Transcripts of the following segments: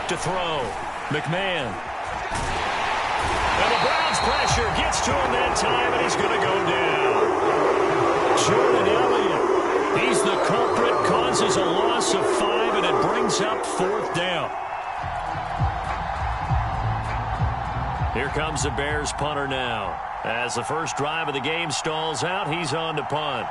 to throw. McMahon. And the Browns' pressure gets to him that time, and he's going to go down. Jordan Elliott, he's the culprit, causes a loss of 5, and it brings up 4th down. Here comes the Bears punter now. As the first drive of the game stalls out, he's on to punt.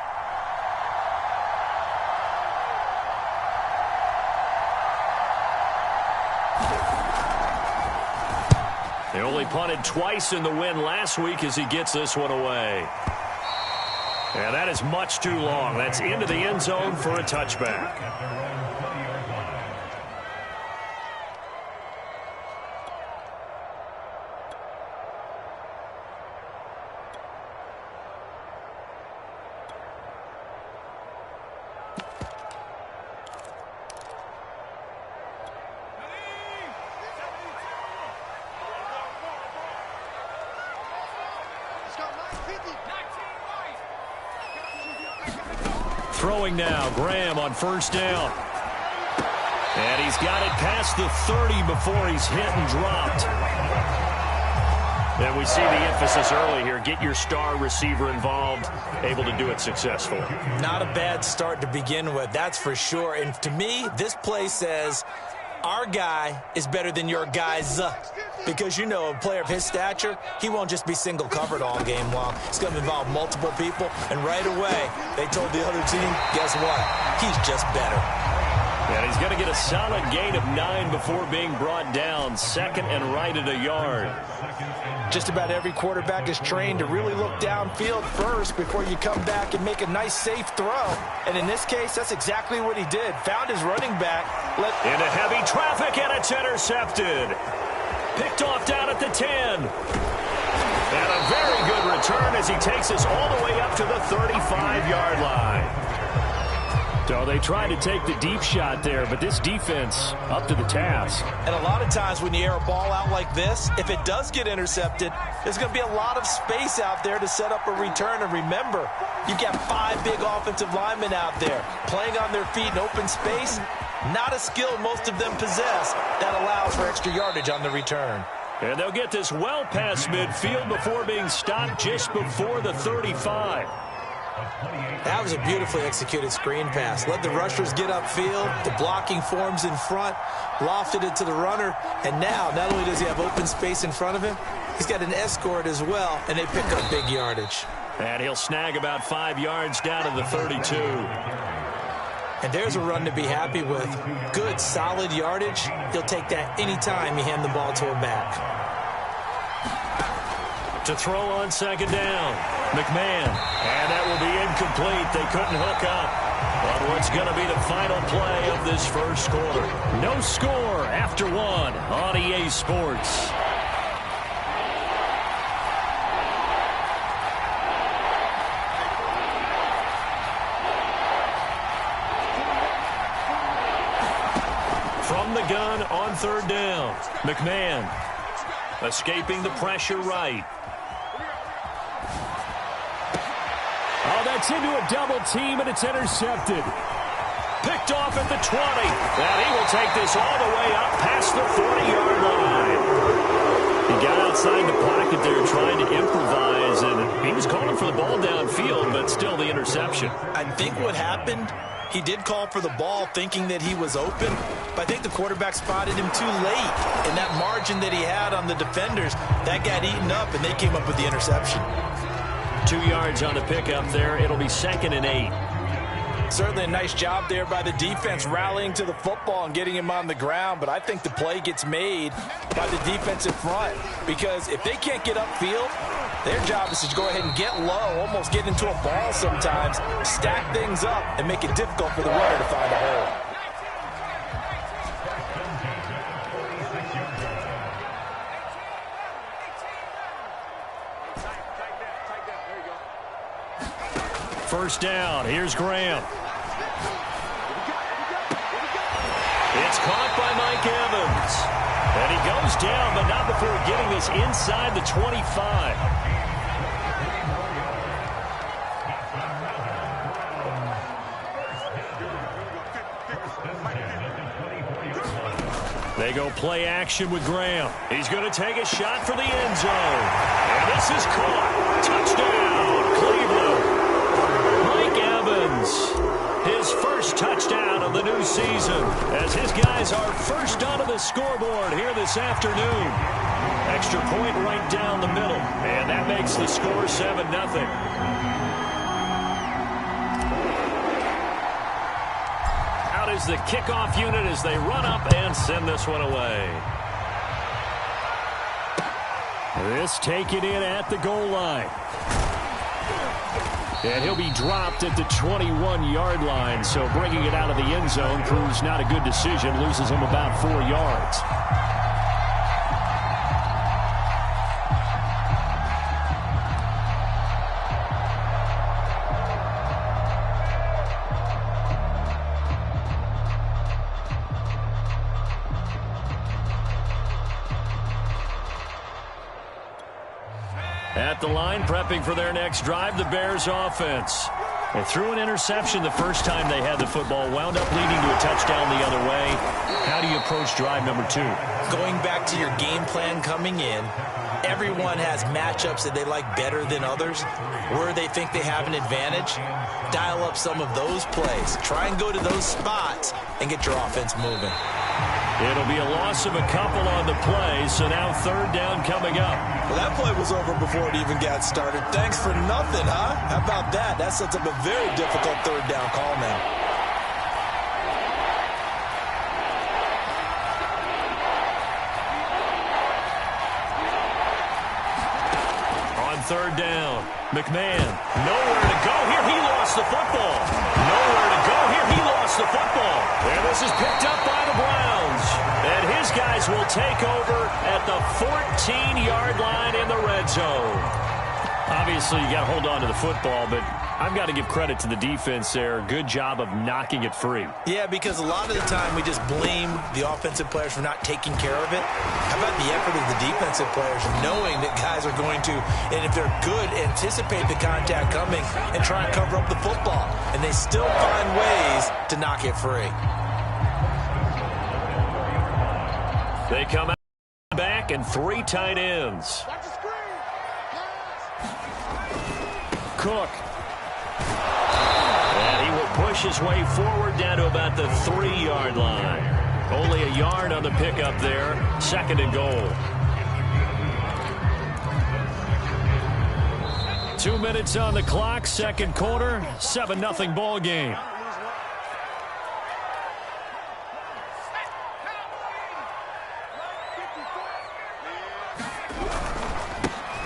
They only punted twice in the win last week as he gets this one away. And that is much too long. That's into the end zone for a touchback. Throwing now, Graham on first down. And he's got it past the 30 before he's hit and dropped. And we see the emphasis early here. Get your star receiver involved, able to do it successfully. Not a bad start to begin with, that's for sure. And to me, this play says our guy is better than your guys. Because, you know, a player of his stature, he won't just be single covered all game long. It's going to involve multiple people. And right away, they told the other team, guess what? He's just better. And he's going to get a solid gain of 9 before being brought down. 2nd and right at a yard. Just about every quarterback is trained to really look downfield first before you come back and make a nice, safe throw. And in this case, that's exactly what he did. Found his running back. Into heavy traffic, and it's intercepted. Picked off down at the 10. And a very good return as he takes us all the way up to the 35-yard line. So they tried to take the deep shot there, but this defense up to the task. And a lot of times when you air a ball out like this, if it does get intercepted, there's going to be a lot of space out there to set up a return. And remember, you've got 5 big offensive linemen out there playing on their feet in open space. Not a skill most of them possess that allows for extra yardage on the return. And they'll get this well past midfield before being stopped just before the 35. That was a beautifully executed screen pass. Let the rushers get upfield. The blocking forms in front. Lofted it to the runner. And now, not only does he have open space in front of him, he's got an escort as well, and they pick up big yardage. And he'll snag about 5 yards down to the 32. And there's a run to be happy with. Good, solid yardage. He'll take that anytime you hand the ball to him back. To throw on 2nd down, McMahon. And that will be incomplete. They couldn't hook up. But what's going to be the final play of this first quarter? No score after 1 on EA Sports. From the gun on 3rd down, McMahon escaping the pressure right. Oh, that's into a double team, and it's intercepted. Picked off at the 20. And he will take this all the way up past the 40-yard line. He got outside the pocket there trying to improvise, and he was calling for the ball downfield, but still the interception. I think what happened, he did call for the ball thinking that he was open, but I think the quarterback spotted him too late. And that margin that he had on the defenders, that got eaten up, and they came up with the interception. 2 yards on the pickup there. It'll be 2nd and 8. Certainly a nice job there by the defense rallying to the football and getting him on the ground, but I think the play gets made by the defensive front because if they can't get upfield, their job is to go ahead and get low, almost get into a ball sometimes, stack things up, and make it difficult for the runner to find a hole. First down. Here's Graham. It's caught by Mike Evans. And he goes down, but not before getting this inside the 25. They go play action with Graham. He's going to take a shot for the end zone. And this is caught. Touchdown, Cleveland. Mike Evans, his first touchdown of the new season, as his guys are first onto the scoreboard here this afternoon. Extra point right down the middle, and that makes the score 7-0. Is the kickoff unit as they run up and send this one away. This taken in at the goal line. And he'll be dropped at the 21-yard line, so bringing it out of the end zone proves not a good decision, loses him about 4 yards. At the line, prepping for their next drive, the Bears offense. They threw an interception the first time they had the football, wound up leading to a touchdown the other way. How do you approach drive number 2? Going back to your game plan coming in, everyone has matchups that they like better than others, where they think they have an advantage. Dial up some of those plays. Try and go to those spots and get your offense moving. It'll be a loss of a couple on the play, so now third down coming up. Well, that play was over before it even got started. Thanks for nothing, huh? How about that? That sets up a very difficult third down call now. On third down, McMahon, nowhere to go here. He lost the football. Nowhere to go here. He lost the football. And this is picked up by the Browns. And his guys will take over at the 14-yard line in the red zone. Obviously, you got to hold on to the football, but I've got to give credit to the defense there. Good job of knocking it free. Yeah, because a lot of the time we just blame the offensive players for not taking care of it. How about the effort of the defensive players knowing that guys are going to, and if they're good, anticipate the contact coming and try and cover up the football. And they still find ways to knock it free. They come back and 3 tight ends. Cook. And he will push his way forward down to about the 3-yard line. Only a yard on the pickup there. 2nd and goal. 2 minutes on the clock, second quarter, 7-0 ball game.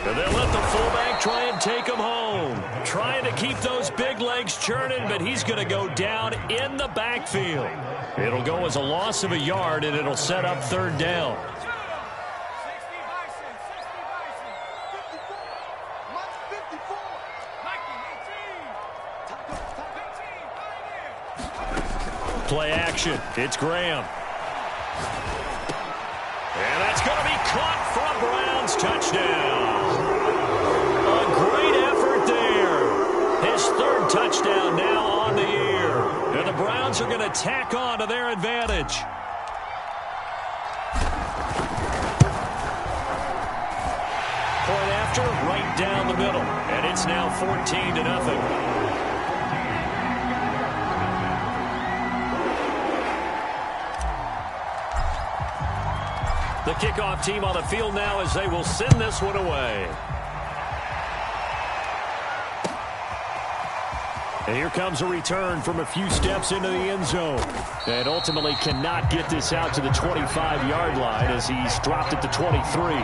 And they'll let the fullback try and take him home. Trying to keep those big legs churning, but he's going to go down in the backfield. It'll go as a loss of a yard, and it'll set up third down. Play action. It's Graham. And that's going to be caught for a Browns touchdown. A great effort there. His 3rd touchdown now on the year. And the Browns are going to tack on to their advantage. Point after, right down the middle. And it's now 14-0. The kickoff team on the field now as they will send this one away. And here comes a return from a few steps into the end zone. And ultimately cannot get this out to the 25-yard line as he's dropped at the 23.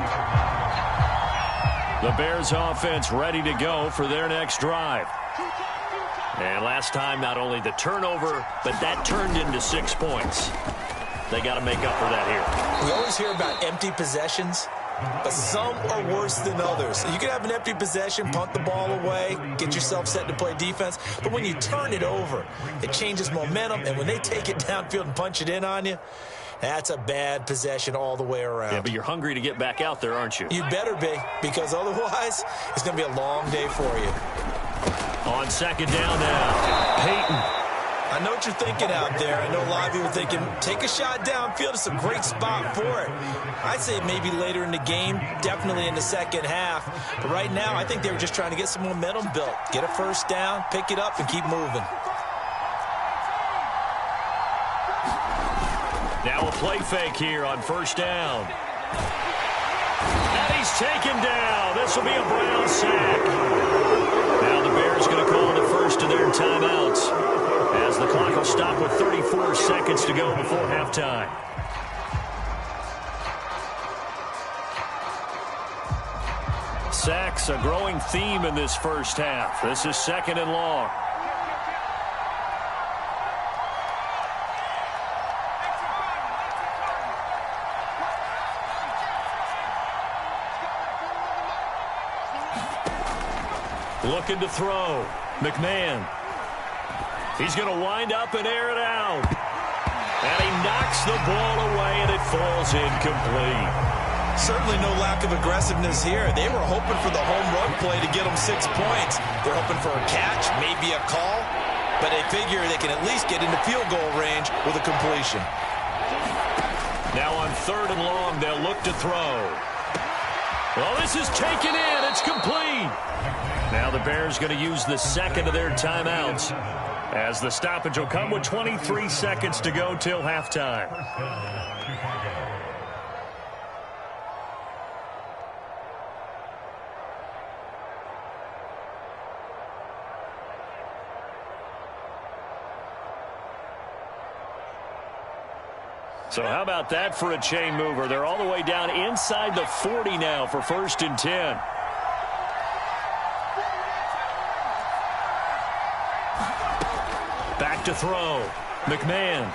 The Bears offense ready to go for their next drive. And last time, not only the turnover, but that turned into 6 points. They got to make up for that here. We always hear about empty possessions, but some are worse than others. You can have an empty possession, punt the ball away, get yourself set to play defense, but when you turn it over, it changes momentum, and when they take it downfield and punch it in on you, that's a bad possession all the way around. Yeah, but you're hungry to get back out there, aren't you? You better be, because otherwise, it's going to be a long day for you. On second down now, Peyton. I I know what you're thinking out there. I know a lot of you are thinking, take a shot downfield. It's a great spot for it. I'd say maybe later in the game, definitely in the second half. But right now, I think they were just trying to get some momentum built. Get a first down, pick it up, and keep moving. Now a play fake here on first down. And he's taken down. This will be a Brown sack. Now the Bears going to call the first of their timeouts, as the clock will stop with 34 seconds to go before halftime. Sacks, a growing theme in this first half. This is second and long. Looking to throw. McMahon. He's going to wind up and air it out. And he knocks the ball away, and it falls incomplete. Certainly no lack of aggressiveness here. They were hoping for the home run play to get them 6 points. They're hoping for a catch, maybe a call, but they figure they can at least get into field goal range with a completion. Now on third and long, they'll look to throw. Well, this is taken in. It's complete. Now the Bears going to use the second of their timeouts, as the stoppage will come with 23 seconds to go till halftime. So how about that for a chain mover? They're all the way down inside the 40 now for first and 10. Back to throw. McMahon.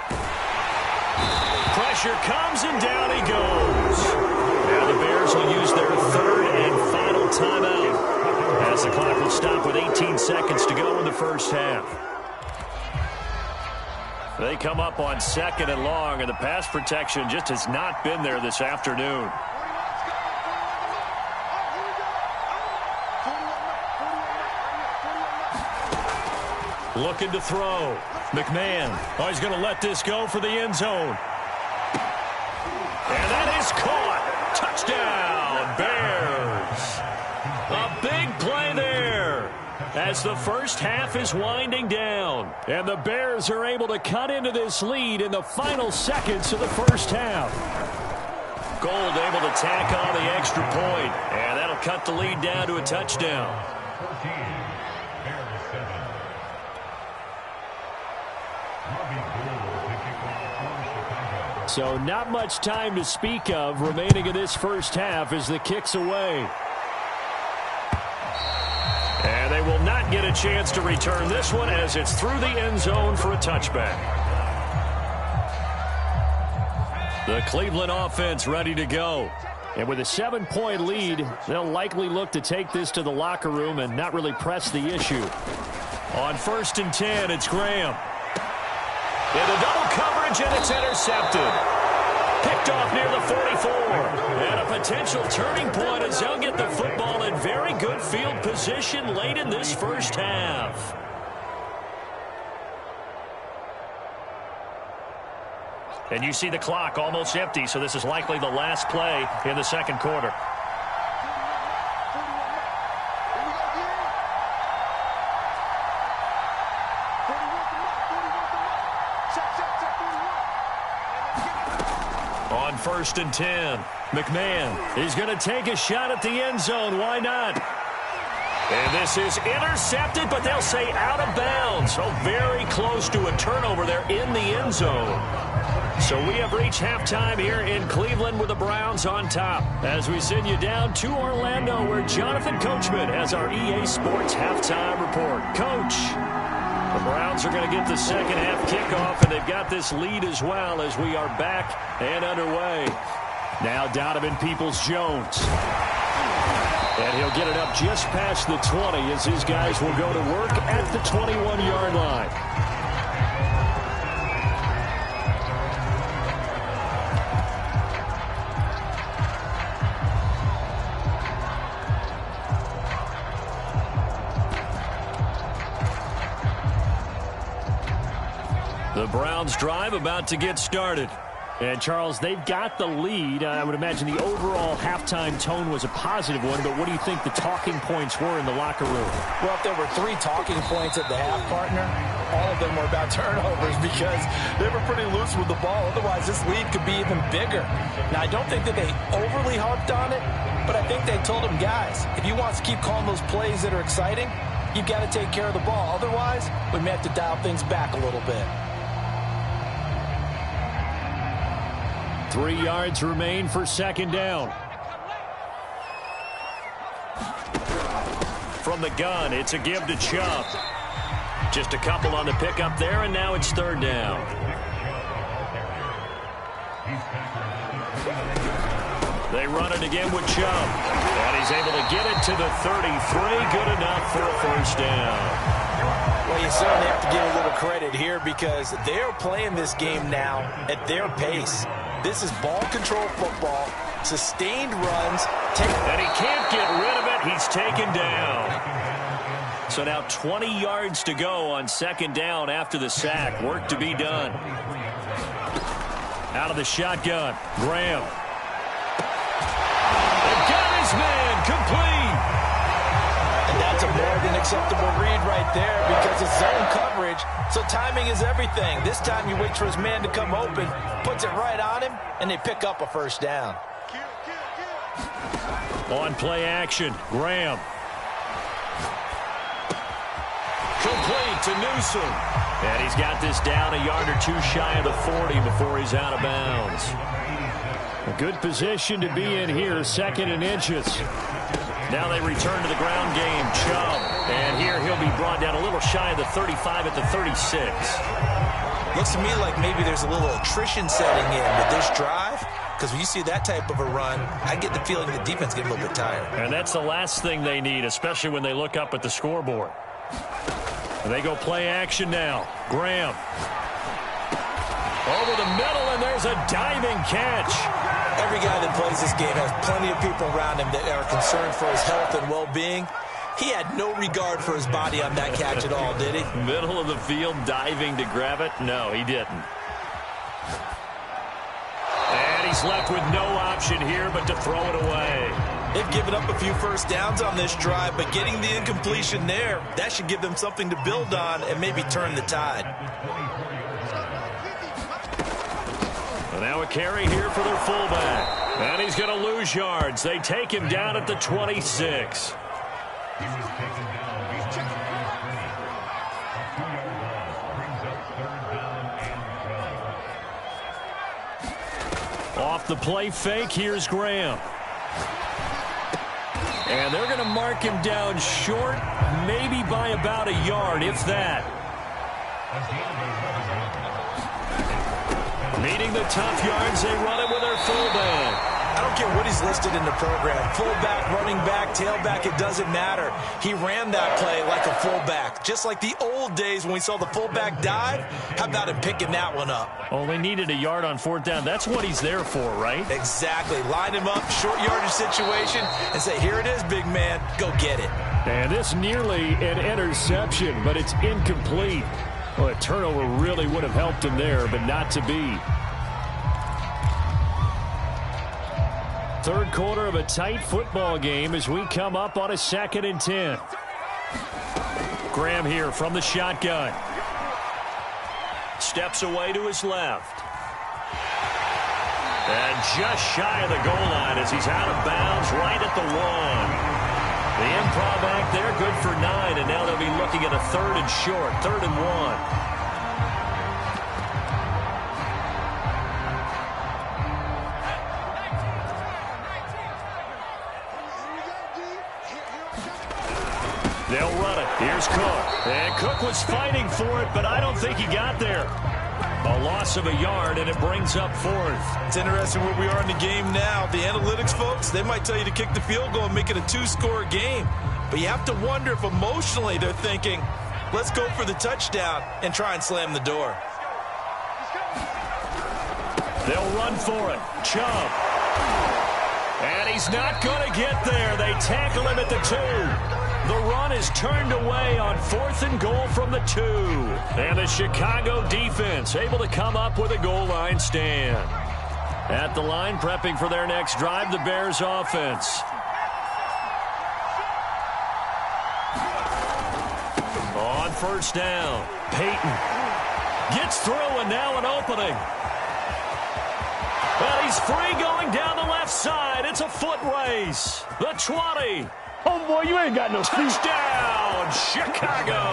Pressure comes, and down he goes. Now the Bears will use their third and final timeout, as the clock will stop with 18 seconds to go in the first half. They come up on second and long, and the pass protection just has not been there this afternoon. Looking to throw. McMahon. Oh, he's going to let this go for the end zone. And that is caught. Touchdown, Bears. A big play there, as the first half is winding down. And the Bears are able to cut into this lead in the final seconds of the first half. Gold able to tack on the extra point, and that'll cut the lead down to a touchdown. So not much time to speak of remaining in this first half as the kick's away. And they will not get a chance to return this one, as it's through the end zone for a touchback. The Cleveland offense ready to go. And with a 7-point lead, they'll likely look to take this to the locker room and not really press the issue. On first and 10, it's Graham. Into double coverage, and it's intercepted. Picked off near the 44. And a potential turning point as they'll get the football in very good field position late in this first half. And you see the clock almost empty, so this is likely the last play in the second quarter. On first and 10, McMahon is going to take a shot at the end zone. Why not? And this is intercepted, but they'll say out of bounds. So very close to a turnover there in the end zone. So we have reached halftime here in Cleveland with the Browns on top, as we send you down to Orlando, where Jonathan Coachman has our EA Sports halftime report. Coach, the Browns are going to get the second half kickoff, and they've got this lead as well as we are back and underway. Now Donovan Peoples-Jones. And he'll get it up just past the 20 as his guys will go to work at the 21-yard line. Browns drive about to get started. And, Charles, they've got the lead. I would imagine the overall halftime tone was a positive one, but what do you think the talking points were in the locker room? Well, if there were 3 talking points at the half, partner, all of them were about turnovers because they were pretty loose with the ball. Otherwise, this lead could be even bigger. Now, I don't think that they overly harped on it, but I think they told them, guys, if you want to keep calling those plays that are exciting, you've got to take care of the ball. Otherwise, we may have to dial things back a little bit. 3 yards remain for second down. From the gun, it's a give to Chubb. Just a couple on the pickup there, and now it's third down. They run it again with Chubb. And he's able to get it to the 33. Good enough for a first down. Well, you certainly have to give a little credit here because they're playing this game now at their pace. This is ball control football, sustained runs. And he can't get rid of it. He's taken down. So now 20 yards to go on second down after the sack. Work to be done. Out of the shotgun, Graham. They've got his man complete. And that's a more than acceptable read right there because it's zone coverage, so timing is everything. This time you wait for his man to come open, puts it right on him, and they pick up a first down. On play action, Graham. Complete to Newsome. And he's got this down a yard or 2 shy of the 40 before he's out of bounds. A good position to be in here, 2nd and inches. Now they return to the ground game. Chubb. And here he'll be brought down a little shy of the 35 at the 36. Looks to me like maybe there's a little attrition setting in with this drive. Because when you see that type of a run, I get the feeling the defense gets a little bit tired. And that's the last thing they need, especially when they look up at the scoreboard. And they go play action now. Graham. Over the middle, and there's a diving catch. Every guy that plays this game has plenty of people around him that are concerned for his health and well-being. He had no regard for his body on that catch at all, did he? Middle of the field, diving to grab it? No, he didn't. And he's left with no option here but to throw it away. They've given up a few first downs on this drive, but getting the incompletion there, that should give them something to build on and maybe turn the tide. And now a carry here for their fullback. And he's going to lose yards. They take him down at the 26. Off the play fake, here's Graham. And they're going to mark him down short, maybe by about a yard, if that. Meeting the tough yards, they run it with their fullback. I don't care what he's listed in the program. Fullback, running back, tailback, it doesn't matter. He ran that play like a fullback. Just like the old days when we saw the fullback dive. How about him picking that one up? Oh, they needed a yard on 4th down. That's what he's there for, right? Exactly. Line him up, short yardage situation, and say, here it is, big man. Go get it. And this nearly an interception, but it's incomplete. Well, a turnover really would have helped him there, but not to be. Third quarter of a tight football game as we come up on a 2nd and 10. Graham here from the shotgun. Steps away to his left. And just shy of the goal line as he's out of bounds right at the 1. The improv act there, good for 9, and now they'll be looking at a 3rd and short, 3rd and 1. They'll run it. Here's Cook. And Cook was fighting for it, but I don't think he got there. A loss of a yard, and it brings up 4th. It's interesting where we are in the game now. The analytics folks, they might tell you to kick the field goal and make it a 2-score game. But you have to wonder if emotionally they're thinking, let's go for the touchdown and try and slam the door. They'll run for it. Chubb. And he's not going to get there. They tackle him at the 2. The run is turned away on 4th and goal from the 2. And the Chicago defense able to come up with a goal line stand. At the line, prepping for their next drive, the Bears offense. On first down, Peyton gets through, and now an opening. And he's free going down the left side. It's a foot race. The 20. Homeboy, you ain't got no feet. Touchdown, Chicago.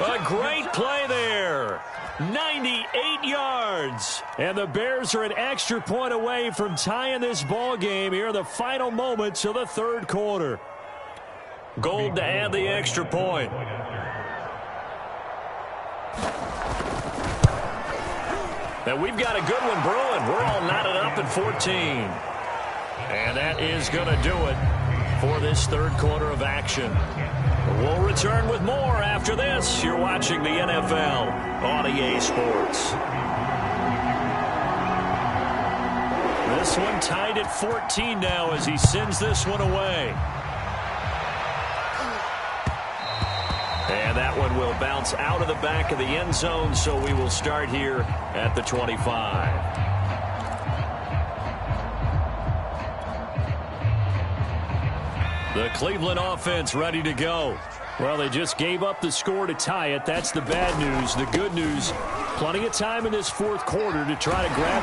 A great play there. 98 yards. And the Bears are an extra point away from tying this ball game here in the final moments of the third quarter. Gold to add the extra point. And we've got a good one brewing. We're all knotted up at 14. And that is going to do it for this third quarter of action. We'll return with more after this. You're watching the NFL on EA Sports. This one tied at 14 now as he sends this one away. And that one will bounce out of the back of the end zone, so we will start here at the 25. The Cleveland offense ready to go. Well, they just gave up the score to tie it. That's the bad news. The good news, plenty of time in this fourth quarter to try to grab